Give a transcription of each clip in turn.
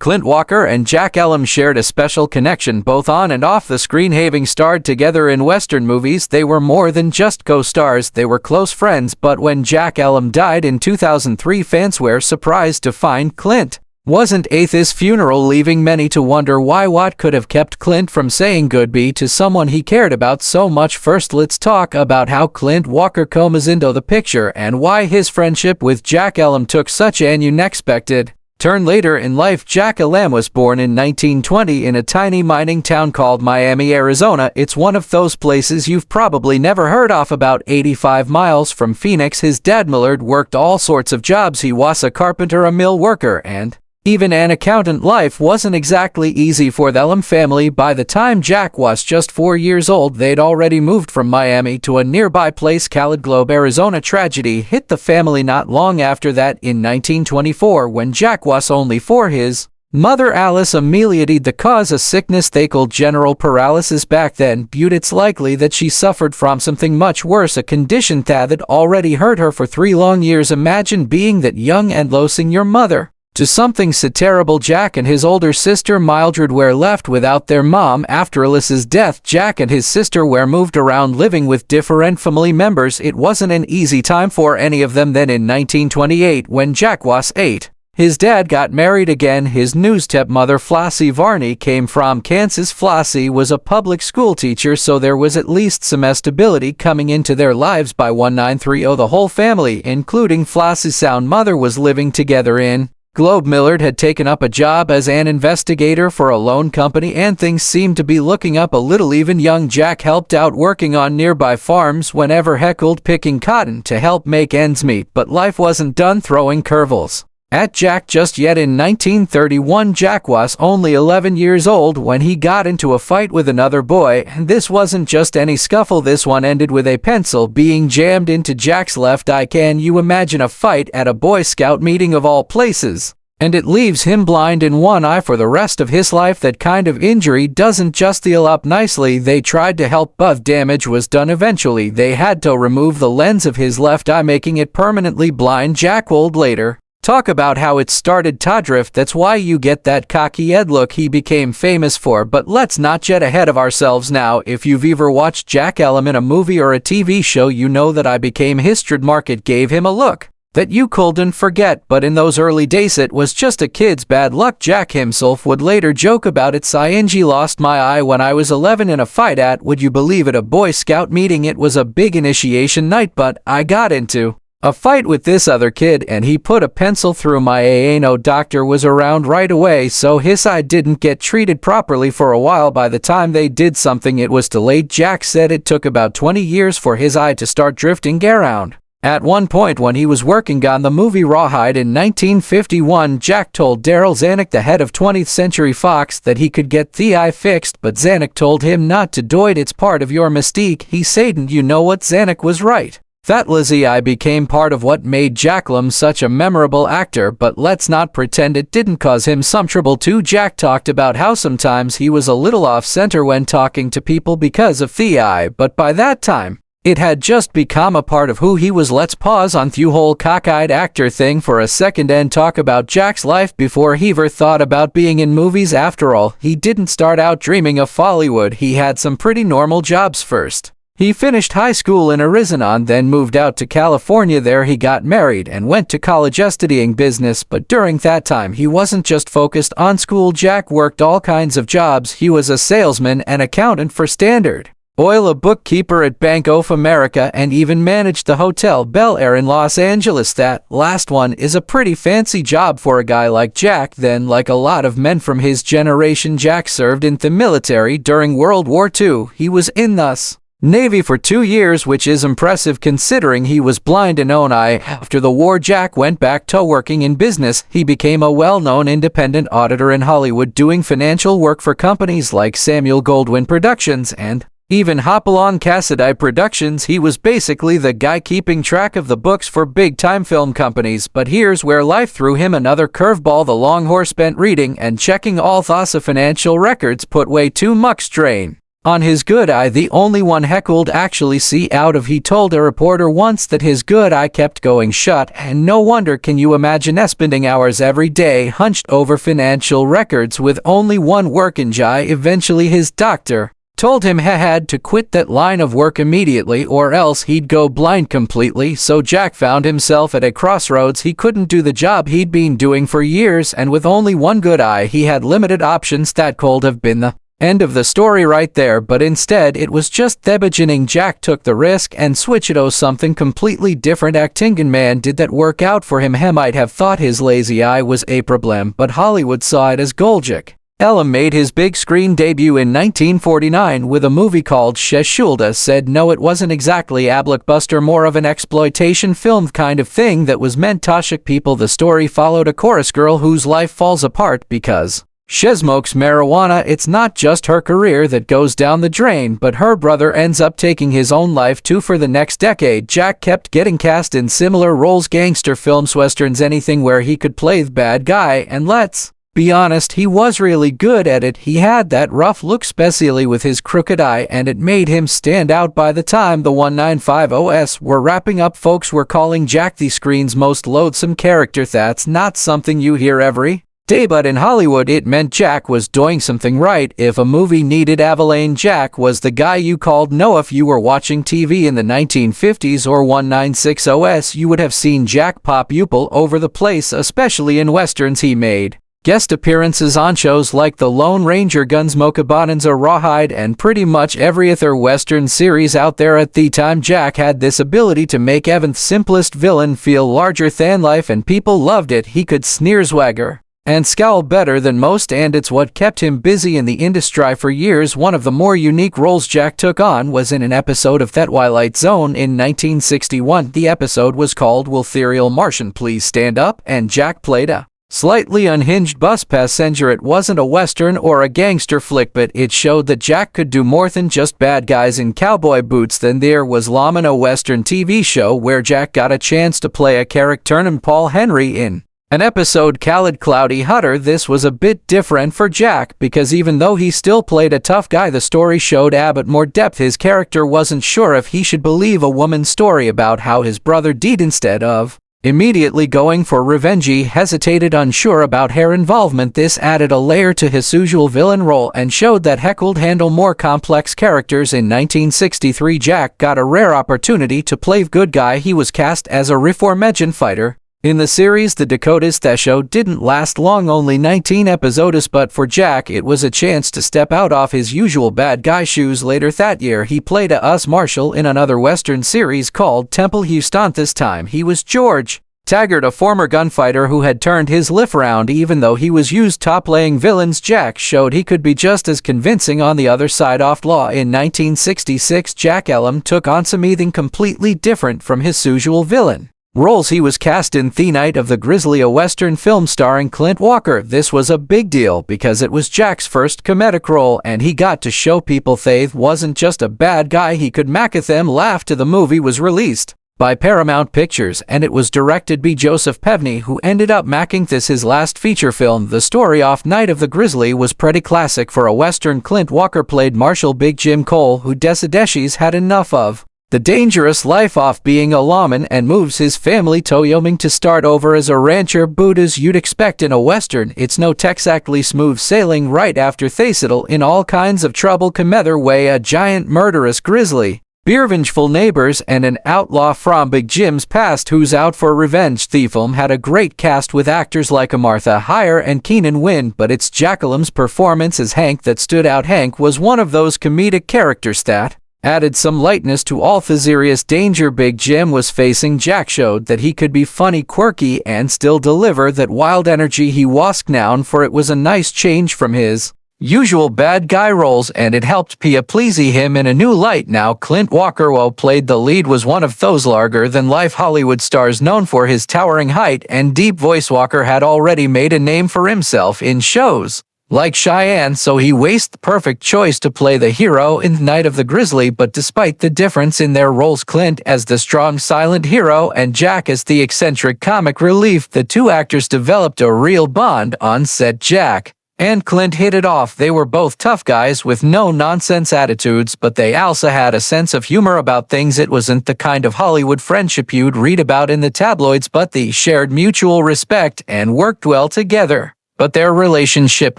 Clint Walker and Jack Elam shared a special connection both on and off the screen. Having starred together in Western movies, they were more than just co-stars, they were close friends. But when Jack Elam died in 2003, fans were surprised to find Clint wasn't at his funeral, leaving many to wonder why. What could have kept Clint from saying goodbye to someone he cared about so much? First, let's talk about how Clint Walker comes into the picture and why his friendship with Jack Elam took such an unexpected turn later in life. Jack Elam was born in 1920 in a tiny mining town called Miami, Arizona. It's one of those places you've probably never heard of. About 85 miles from Phoenix. His dad Millard worked all sorts of jobs. He was a carpenter, a mill worker, and even an accountant. Life wasn't exactly easy for the Elam family. By the time Jack was just 4 years old, they'd already moved from Miami to a nearby place, Called Globe, Arizona. Tragedy hit the family not long after that. In 1924, when Jack was only 4, his mother Alice Amelia died. The cause, a sickness they called general paralysis back then, but it's likely that she suffered from something much worse, a condition that had already hurt her for 3 long years. Imagine being that young and losing your mother to something so terrible. Jack and his older sister Mildred were left without their mom. After Alice's death, Jack and his sister were moved around, living with different family members. It wasn't an easy time for any of them. Then in 1928, when Jack was 8, his dad got married again. His new stepmother, Flossie Varney, came from Kansas. Flossie was a public school teacher, so there was at least some stability coming into their lives. By 1930, the whole family, including Flossie's sound mother, was living together in Globe. Millard had taken up a job as an investigator for a loan company, and things seemed to be looking up a little. Even young Jack helped out working on nearby farms whenever heckled, picking cotton to help make ends meet. But life wasn't done throwing curveballs at Jack just yet. In 1931, Jack was only 11 years old when he got into a fight with another boy, and this wasn't just any scuffle. This one ended with a pencil being jammed into Jack's left eye. Can you imagine a fight at a Boy Scout meeting of all places? And it leaves him blind in one eye for the rest of his life. That kind of injury doesn't just heal up nicely. They tried to help, but damage was done. Eventually, they had to remove the lens of his left eye, making it permanently blind. Jack would later talk about how it started to drift. That's why you get that cocky Ed look he became famous for. But let's not get ahead of ourselves now. If you've ever watched Jack Elam in a movie or a TV show, you know that I became his trademark. It gave him a look that you couldn't forget. But in those early days, it was just a kid's bad luck. Jack himself would later joke about it. I lost my eye when I was 11 in a fight at, would you believe it, a Boy Scout meeting. It was a big initiation night, but I got into a fight with this other kid, and he put a pencil through my eye. No doctor was around right away, so his eye didn't get treated properly for a while. By the time they did something, it was too late. Jack said it took about 20 years for his eye to start drifting around. At one point when he was working on the movie Rawhide in 1951, Jack told Darryl Zanuck, the head of 20th Century Fox, that he could get the eye fixed, but Zanuck told him not to do it. It's part of your mystique, he said. And you know what? Zanuck was right. That Lizzie eye became part of what made Jack Elam such a memorable actor, but let's not pretend it didn't cause him some trouble too. Jack talked about how sometimes he was a little off-center when talking to people because of the eye, but by that time, it had just become a part of who he was. Let's pause on the whole cockeyed actor thing for a second and talk about Jack's life before he ever thought about being in movies. After all, he didn't start out dreaming of Hollywood. He had some pretty normal jobs first. He finished high school in Arizona, then moved out to California. There he got married and went to college studying business, but during that time he wasn't just focused on school. Jack worked all kinds of jobs. He was a salesman, an accountant for Standard Oil, a bookkeeper at Bank of America, and even managed the Hotel Bel Air in Los Angeles. That last one is a pretty fancy job for a guy like Jack. Then, like a lot of men from his generation, Jack served in the military during World War II. He was in the Navy for 2 years, which is impressive considering he was blind in one eye. After the war, Jack went back to working in business. He became a well-known independent auditor in Hollywood, doing financial work for companies like Samuel Goldwyn Productions and even Hopalong Cassidy Productions. He was basically the guy keeping track of the books for big-time film companies. But here's where life threw him another curveball. The long horse spent reading and checking all thoughts of financial records put way too much strain On his good eye, the only one heckled actually see out of, he told a reporter once that his good eye kept going shut, and no wonder. Can you imagine spending hours every day hunched over financial records with only one working eye? Eventually his doctor told him he had to quit that line of work immediately or else he'd go blind completely, so Jack found himself at a crossroads. He couldn't do the job he'd been doing for years, and with only one good eye he had limited options. That could have been the end of the story right there, but instead it was just the beginning. Jack took the risk and switched to something completely different. Acting, and man did that work out for him. He might have thought his lazy eye was a problem, but Hollywood saw it as gold. Jack Elam made his big screen debut in 1949 with a movie called Schulda. Said no, it wasn't exactly a blockbuster, more of an exploitation film kind of thing that was meant to shock people. The story followed a chorus girl whose life falls apart because she smokes marijuana. It's not just her career that goes down the drain, but her brother ends up taking his own life too. For the next decade, Jack kept getting cast in similar roles: gangster films, westerns, anything where he could play the bad guy, and let's be honest, he was really good at it. He had that rough look, especially with his crooked eye, and it made him stand out. By the time the 1950s were wrapping up, folks were calling Jack the screen's most loathsome character. That's not something you hear every day, but in Hollywood it meant Jack was doing something right. If a movie needed Avalanche, Jack was the guy you called. No, if you were watching TV in the 1950s or 1960s, you would have seen Jack pop up all over the place, especially in westerns. He made guest appearances on shows like The Lone Ranger, Gunsmoke, Bonanza, Rawhide, and pretty much every other western series out there at the time. Jack had this ability to make even the simplest villain feel larger than life, and people loved it. He could sneer, swagger, and scowl better than most, and it's what kept him busy in the industry for years. One of the more unique roles Jack took on was in an episode of The Twilight Zone in 1961. The episode was called Will Ethereal Martian Please Stand Up, and Jack played a slightly unhinged bus passenger. It wasn't a western or a gangster flick, but it showed that Jack could do more than just bad guys in cowboy boots. Then there was Lawman, a western TV show where Jack got a chance to play a character named Paul Henry in an episode called Cloudy Hutter. This was a bit different for Jack because even though he still played a tough guy, the story showed a bit more depth. His character wasn't sure if he should believe a woman's story about how his brother died. Instead of immediately going for revenge, he hesitated, unsure about her involvement. This added a layer to his usual villain role and showed that he could handle more complex characters. In 1963, Jack got a rare opportunity to play good guy. He was cast as a reformation fighter in the series The Dakotas. The show didn't last long, only 19 episodes, but for Jack it was a chance to step out of his usual bad guy shoes. Later that year, he played a US Marshal in another western series called Temple Houston. This time he was George Taggart, a former gunfighter who had turned his life around. Even though he was used to playing villains, Jack showed he could be just as convincing on the other side. Of law in 1966, Jack Elam took on something completely different from his usual villain roles. He was cast in The Night of the Grizzly, a western film starring Clint Walker. This was a big deal because it was Jack's first comedic role, and he got to show people Faith wasn't just a bad guy, he could make them laugh. The movie was released by Paramount Pictures, and it was directed by Joseph Pevney, who ended up making this his last feature film. The story of Night of the Grizzly was pretty classic for a western. Clint Walker played Marshal Big Jim Cole, who decided had enough of the dangerous life of being a lawman and moves his family to Wyoming to start over as a rancher. But as you'd expect in a western, it's no exactly smooth sailing. Right after they settle in all kinds of trouble, come their way a giant murderous grizzly, revengeful neighbors, and an outlaw from Big Jim's past who's out for revenge. The film had a great cast with actors like Martha Hyer and Keenan Wynn, but it's Jack Elam's performance as Hank that stood out. Hank was one of those comedic characters that added some lightness to all the serious danger Big Jim was facing. Jack showed that he could be funny, quirky, and still deliver that wild energy he was known for. It was a nice change from his usual bad guy roles, and it helped please him in a new light. Now Clint Walker, who played the lead, was one of those larger-than-life Hollywood stars known for his towering height and deep voice. Walker had already made a name for himself in shows like Cheyenne, so he was the perfect choice to play the hero in Night of the Grizzly. But despite the difference in their roles, Clint as the strong silent hero and Jack as the eccentric comic relief, the two actors developed a real bond on set. Jack and Clint hit it off. They were both tough guys with no-nonsense attitudes, but they also had a sense of humor about things. It wasn't the kind of Hollywood friendship you'd read about in the tabloids, but they shared mutual respect and worked well together. But their relationship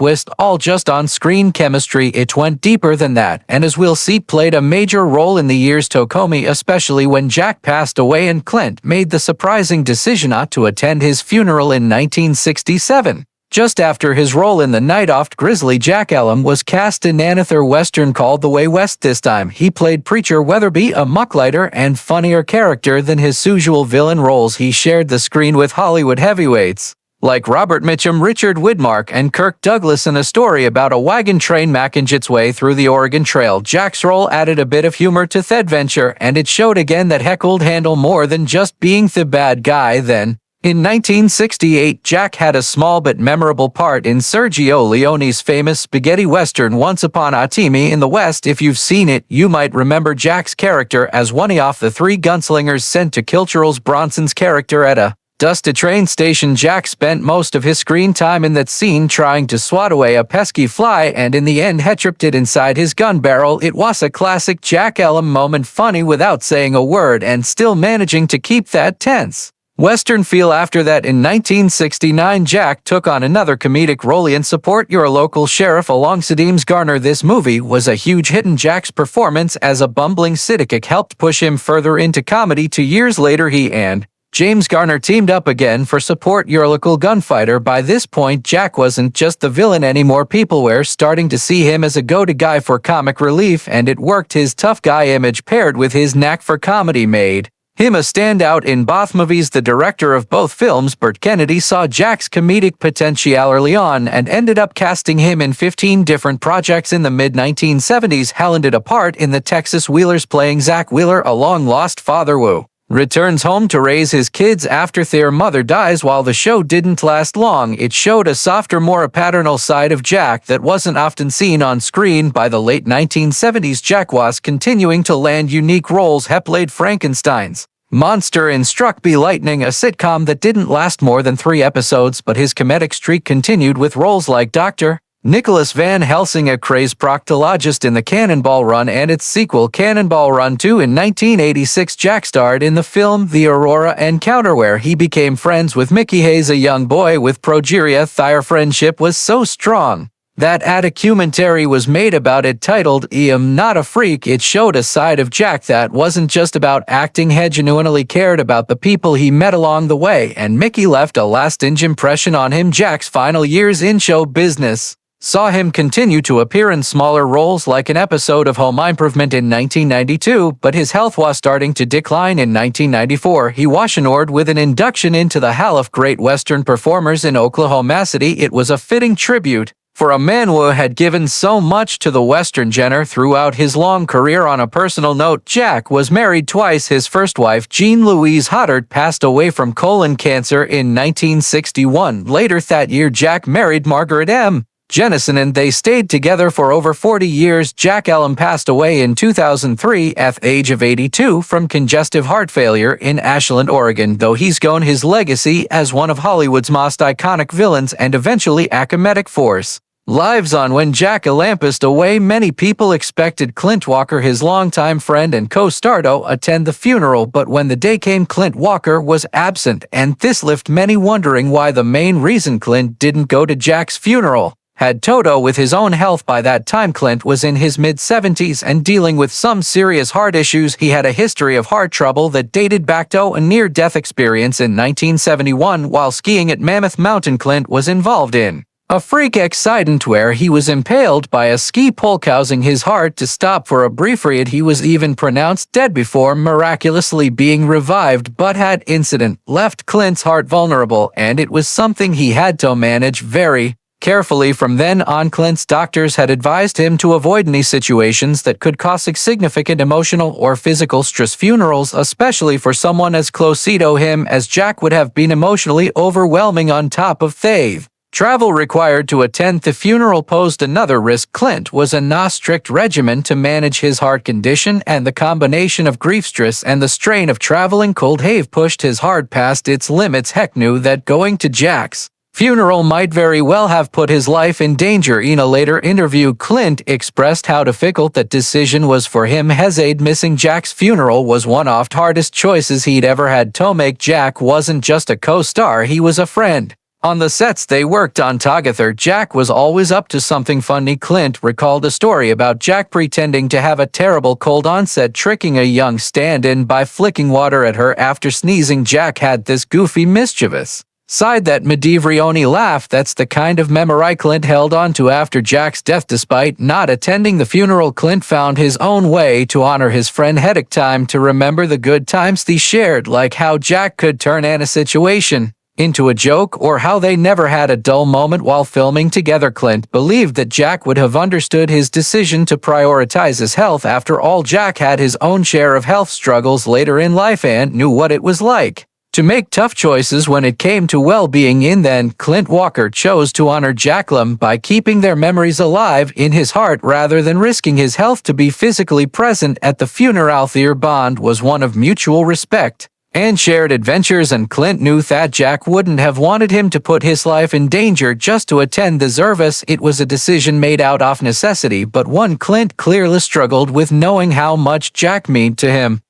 was all just on-screen chemistry. It went deeper than that, and as we'll see, played a major role in the years to come, especially when Jack passed away and Clint made the surprising decision not to attend his funeral in 1967. Just after his role in The Night Oft, Grizzly Jack Elam was cast in another Western called The Way West. This time, he played Preacher Weatherby, a much lighter and funnier character than his usual villain roles. He shared the screen with Hollywood heavyweights like Robert Mitchum, Richard Widmark, and Kirk Douglas in a story about a wagon train making its way through the Oregon Trail. Jack's role added a bit of humor to the adventure, and it showed again that he could handle more than just being the bad guy. Then, in 1968, Jack had a small but memorable part in Sergio Leone's famous spaghetti western Once Upon a Time in the West. If you've seen it, you might remember Jack's character as one of the three gunslingers sent to kill Charles Bronson's character at a dusty train station. Jack spent most of his screen time in that scene trying to swat away a pesky fly, and in the end he tripped it inside his gun barrel. It was a classic Jack Elam moment, funny without saying a word and still managing to keep that tense Western feel. After that, in 1969, Jack took on another comedic role in Support Your Local Sheriff alongside James Garner. This movie was a huge hit, and Jack's performance as a bumbling sidekick helped push him further into comedy. 2 years later, he and James Garner teamed up again for Support Your Local Gunfighter. By this point, Jack wasn't just the villain anymore. People were starting to see him as a go-to guy for comic relief, and it worked. His tough guy image paired with his knack for comedy made him a standout in both movies. The director of both films, Burt Kennedy, saw Jack's comedic potential early on and ended up casting him in 15 different projects. In the mid-1970s, he landed a part in The Texas Wheelers playing Zach Wheeler, a long-lost father who returns home to raise his kids after their mother dies. While the show didn't last long, it showed a softer, more paternal side of Jack that wasn't often seen on screen. By the late 1970s, Jack was continuing to land unique roles. He played Frankenstein's monster in Struck by Lightning, a sitcom that didn't last more than 3 episodes, but his comedic streak continued with roles like Dr. Nicholas Van Helsing, a crazed proctologist in The Cannonball Run and its sequel, Cannonball Run 2. In 1986, Jack starred in the film The Aurora Encounter, where he became friends with Mickey Hayes, a young boy with progeria. Their friendship was so strong that a documentary was made about it titled I Am Not a Freak. It showed a side of Jack that wasn't just about acting. He genuinely cared about the people he met along the way, and Mickey left a lasting impression on him. Jack's final years in show business saw him continue to appear in smaller roles like an episode of Home Improvement in 1992, but his health was starting to decline. In 1994, he was honored with an induction into the Hall of Great Western Performers in Oklahoma City. It was a fitting tribute for a man who had given so much to the Western genre throughout his long career. On a personal note, Jack was married twice. His first wife, Jean Louise Hoddard, passed away from colon cancer in 1961. Later that year, Jack married Margaret M. Jennison, and they stayed together for over 40 years. Jack Elam passed away in 2003 at the age of 82 from congestive heart failure in Ashland, Oregon, though he's gone his legacy as one of Hollywood's most iconic villains and eventually a comedic force lives on. When Jack Elam passed away, many people expected Clint Walker, his longtime friend and co-star, to attend the funeral, but when the day came, Clint Walker was absent, and this left many wondering why. The main reason Clint didn't go to Jack's funeral had Toto with his own health. By that time, Clint was in his mid-70s and dealing with some serious heart issues. He had a history of heart trouble that dated back to a near-death experience in 1971 while skiing at Mammoth Mountain. Clint was involved in a freak accident where he was impaled by a ski pole, causing his heart to stop for a brief period. He was even pronounced dead before miraculously being revived, but that incident left Clint's heart vulnerable, and it was something he had to manage very carefully. From then on, Clint's doctors had advised him to avoid any situations that could cause significant emotional or physical stress. Funerals, especially for someone as close to him as Jack, would have been emotionally overwhelming. On top of the travel required to attend the funeral posed another risk. Clint was on a strict regimen to manage his heart condition, and the combination of grief, stress, and the strain of traveling could have pushed his heart past its limits. Heck knew that going to Jack's funeral might very well have put his life in danger. In a later interview, Clint expressed how difficult that decision was for him. He said missing Jack's funeral was one of the hardest choices he'd ever had to make. Jack wasn't just a co-star, he was a friend. On the sets they worked on together, Jack was always up to something funny. Clint recalled a story about Jack pretending to have a terrible cold on set, tricking a young stand-in by flicking water at her after sneezing. Jack had this goofy, mischievous side that made everyone laugh. That's the kind of memory Clint held on to after Jack's death. Despite not attending the funeral, Clint found his own way to honor his friend. Had time to remember the good times they shared, like how Jack could turn any situation into a joke, or how they never had a dull moment while filming together. Clint believed that Jack would have understood his decision to prioritize his health. After all, Jack had his own share of health struggles later in life and knew what it was like to make tough choices when it came to well-being. In the end, Clint Walker chose to honor Jack Lemmon by keeping their memories alive in his heart rather than risking his health to be physically present at the funeral. Their bond was one of mutual respect and shared adventures, and Clint knew that Jack wouldn't have wanted him to put his life in danger just to attend the service. It was a decision made out of necessity, but one Clint clearly struggled with, knowing how much Jack meant to him.